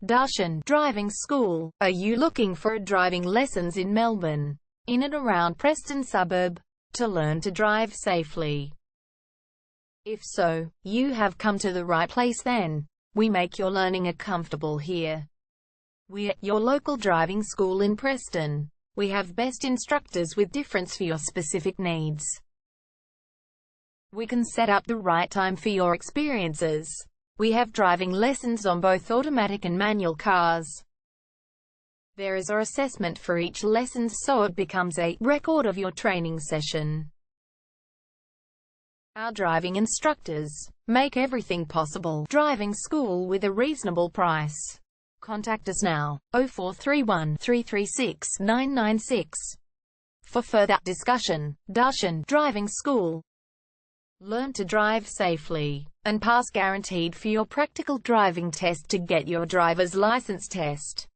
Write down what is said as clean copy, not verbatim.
Darshan Driving School. Are you looking for driving lessons in Melbourne, in and around Preston suburb, to learn to drive safely? If so, you have come to the right place then. We make your learning comfortable here. We're your local driving school in Preston. We have best instructors with difference for your specific needs. We can set up the right time for your experiences. We have driving lessons on both automatic and manual cars. There is an assessment for each lesson, so it becomes a record of your training session. Our driving instructors make everything possible. Driving school with a reasonable price. Contact us now, 0431 336 996. For further discussion. Darshan Driving School. Learn to drive safely and pass guaranteed for your practical driving test to get your driver's license test.